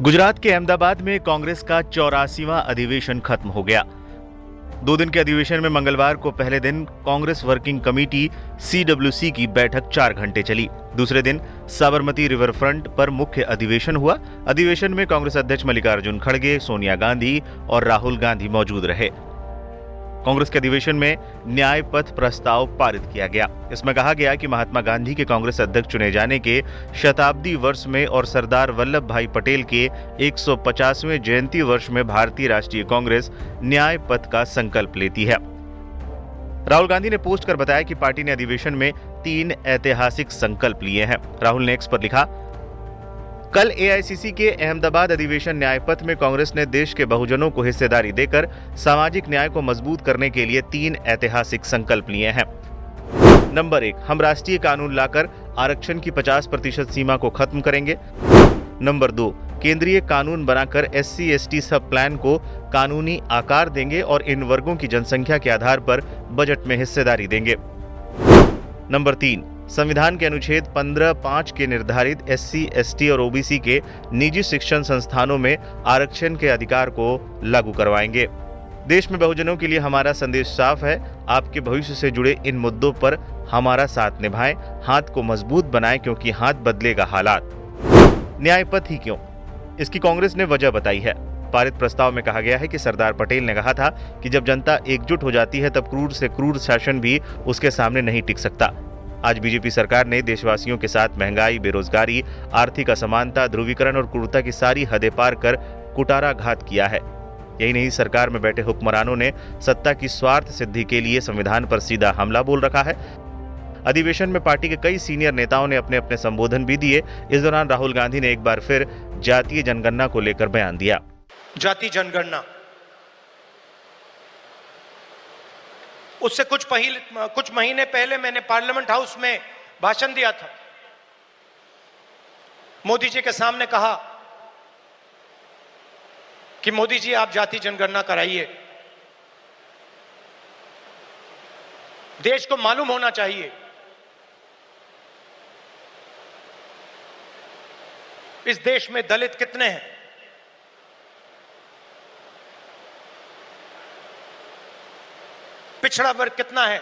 गुजरात के अहमदाबाद में कांग्रेस का 84वां अधिवेशन खत्म हो गया। 2 दिन के अधिवेशन में मंगलवार को पहले दिन कांग्रेस वर्किंग कमेटी CWC की बैठक 4 घंटे चली। दूसरे दिन साबरमती रिवर फ्रंट पर मुख्य अधिवेशन हुआ। अधिवेशन में कांग्रेस अध्यक्ष मल्लिकार्जुन खड़गे, सोनिया गांधी और राहुल गांधी मौजूद रहे। कांग्रेस के अधिवेशन में न्याय पथ प्रस्ताव पारित किया गया। इसमें कहा गया कि महात्मा गांधी के कांग्रेस अध्यक्ष चुने जाने के शताब्दी वर्ष में और सरदार वल्लभ भाई पटेल के 150वें जयंती वर्ष में भारतीय राष्ट्रीय कांग्रेस न्याय पथ का संकल्प लेती है। राहुल गांधी ने पोस्ट कर बताया कि पार्टी ने अधिवेशन में 3 ऐतिहासिक संकल्प लिए हैं। राहुल ने एक्स पर लिखा, कल AICC के अहमदाबाद अधिवेशन न्यायपथ में कांग्रेस ने देश के बहुजनों को हिस्सेदारी देकर सामाजिक न्याय को मजबूत करने के लिए 3 ऐतिहासिक संकल्प लिए हैं। नंबर 1, हम राष्ट्रीय कानून लाकर आरक्षण की 50% सीमा को खत्म करेंगे। नंबर 2, केंद्रीय कानून बनाकर SC/ST सब प्लान को कानूनी आकार देंगे और इन वर्गों की जनसंख्या के आधार पर बजट में हिस्सेदारी देंगे। नंबर 3, संविधान के अनुच्छेद 15(5) के निर्धारित SC/ST और OBC के निजी शिक्षण संस्थानों में आरक्षण के अधिकार को लागू करवाएंगे। देश में बहुजनों के लिए हमारा संदेश साफ है, आपके भविष्य से जुड़े इन मुद्दों पर हमारा साथ निभाएं, हाथ को मजबूत बनाएं क्योंकि हाथ बदलेगा हालात। न्याय पथ ही क्यों? इसकी कांग्रेस ने वजह बताई है। पारित प्रस्ताव में कहा गया है कि सरदार पटेल ने कहा था कि जब जनता एकजुट हो जाती है तब क्रूर से क्रूर शासन भी उसके सामने नहीं टिक सकता। आज बीजेपी सरकार ने देशवासियों के साथ महंगाई, बेरोजगारी, आर्थिक असमानता, ध्रुवीकरण और क्रूरता की सारी हदें पार कर कुटाराघात किया है। यही नहीं, सरकार में बैठे हुक्मरानों ने सत्ता की स्वार्थ सिद्धि के लिए संविधान पर सीधा हमला बोल रखा है। अधिवेशन में पार्टी के कई सीनियर नेताओं ने अपने अपने संबोधन भी दिए। इस दौरान राहुल गांधी ने एक बार फिर जातीय जनगणना को लेकर बयान दिया। जाति जनगणना, उससे कुछ महीने पहले मैंने पार्लियामेंट हाउस में भाषण दिया था। मोदी जी के सामने कहा कि मोदी जी आप जाति जनगणना कराइए, देश को मालूम होना चाहिए इस देश में दलित कितने हैं, पिछड़ा वर्ग कितना है,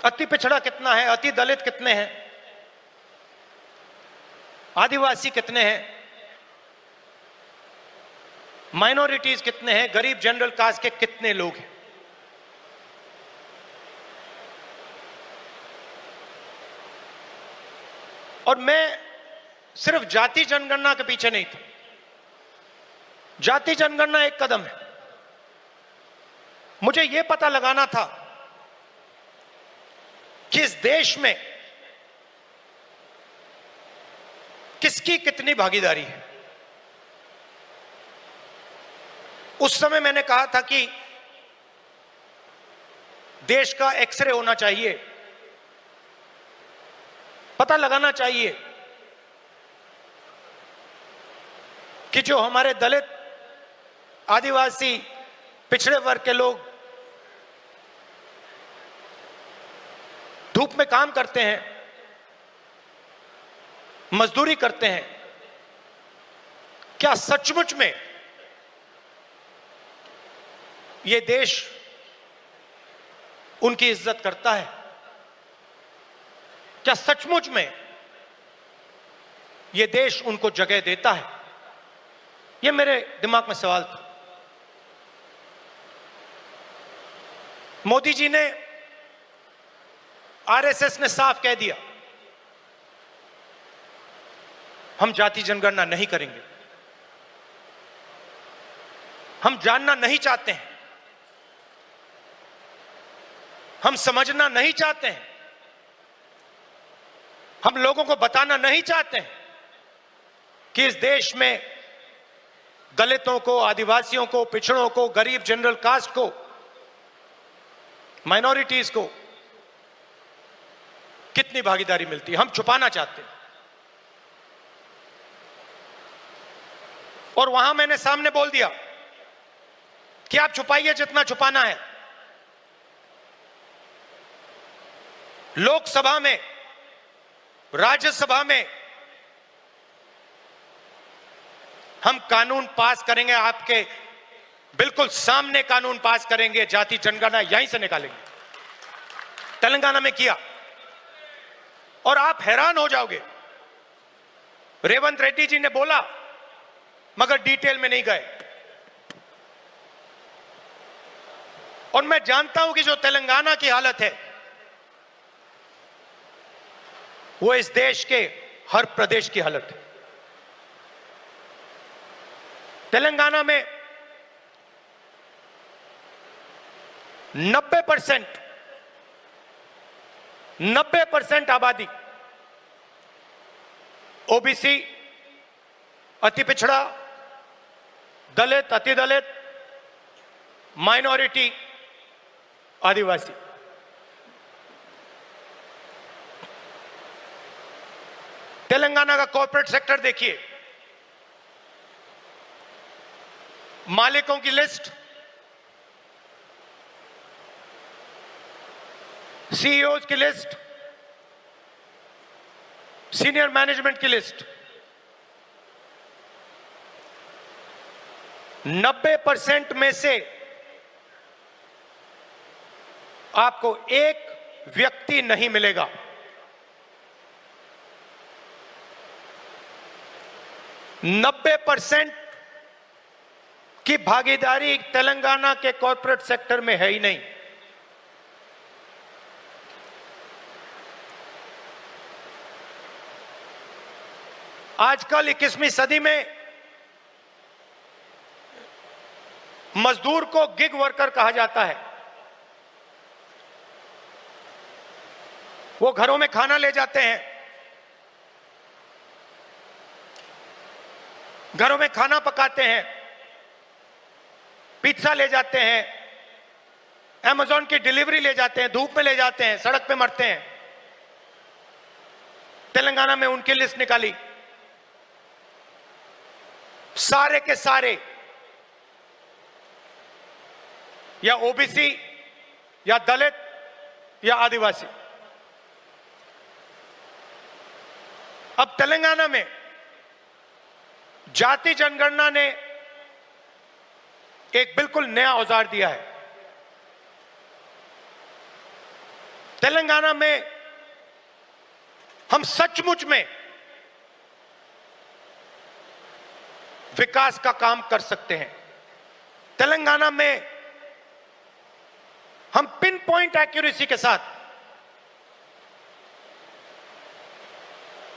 अति पिछड़ा कितना है, अति दलित कितने हैं, आदिवासी कितने हैं, माइनॉरिटीज कितने हैं, गरीब जनरल कास्ट के कितने लोग हैं। और मैं सिर्फ जाति जनगणना के पीछे नहीं था। जाति जनगणना एक कदम है। मुझे यह पता लगाना था कि इस देश में किसकी कितनी भागीदारी है। उस समय मैंने कहा था कि देश का एक्सरे होना चाहिए, पता लगाना चाहिए कि जो हमारे दलित, आदिवासी, पिछड़े वर्ग के लोग धूप में काम करते हैं, मजदूरी करते हैं, क्या सचमुच में यह देश उनकी इज्जत करता है? क्या सचमुच में यह देश उनको जगह देता है? यह मेरे दिमाग में सवाल था। मोदी जी ने, RSS ने साफ कह दिया, हम जाति जनगणना नहीं करेंगे, हम जानना नहीं चाहते हैं, हम समझना नहीं चाहते हैं, हम लोगों को बताना नहीं चाहते हैं कि इस देश में दलितों को, आदिवासियों को, पिछड़ों को, गरीब जनरल कास्ट को, माइनॉरिटीज को कितनी भागीदारी मिलती है, हम छुपाना चाहते हैं। और वहां मैंने सामने बोल दिया कि आप छुपाइए जितना छुपाना है। लोकसभा में राज्यसभा में हम कानून पास करेंगे, आपके बिल्कुल सामने कानून पास करेंगे, जाति जनगणना यहीं से निकालेंगे। तेलंगाना में किया और आप हैरान हो जाओगे। रेवंत रेड्डी जी ने बोला मगर डिटेल में नहीं गए। और मैं जानता हूं कि जो तेलंगाना की हालत है वो इस देश के हर प्रदेश की हालत है। तेलंगाना में 90% आबादी ओबीसी, अति पिछड़ा, दलित, अति दलित, माइनॉरिटी, आदिवासी। तेलंगाना का कॉर्पोरेट सेक्टर देखिए, मालिकों की लिस्ट, सीईओज की लिस्ट, सीनियर मैनेजमेंट की लिस्ट, 90% में से आपको एक व्यक्ति नहीं मिलेगा। नब्बे % की भागीदारी तेलंगाना के कॉर्पोरेट सेक्टर में है ही नहीं। आजकल 21वीं सदी में मजदूर को गिग वर्कर कहा जाता है। वो घरों में खाना ले जाते हैं, घरों में खाना पकाते हैं, पिज्जा ले जाते हैं, अमेज़न की डिलीवरी ले जाते हैं, धूप में ले जाते हैं, सड़क पे मरते हैं। तेलंगाना में उनकी लिस्ट निकाली, सारे के सारे या ओबीसी या दलित या आदिवासी। अब तेलंगाना में जाति जनगणना ने एक बिल्कुल नया औजार दिया है। तेलंगाना में हम सचमुच में विकास का काम कर सकते हैं। तेलंगाना में हम पिन पॉइंट एक्यूरेसी के साथ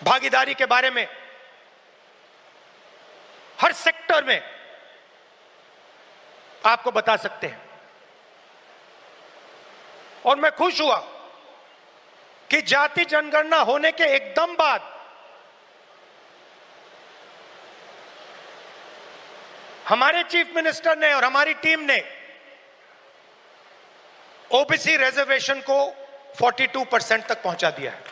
भागीदारी के बारे में हर सेक्टर में आपको बता सकते हैं। और मैं खुश हुआ कि जाति जनगणना होने के एकदम बाद हमारे चीफ मिनिस्टर ने और हमारी टीम ने ओबीसी रिजर्वेशन को 42% तक पहुंचा दिया है।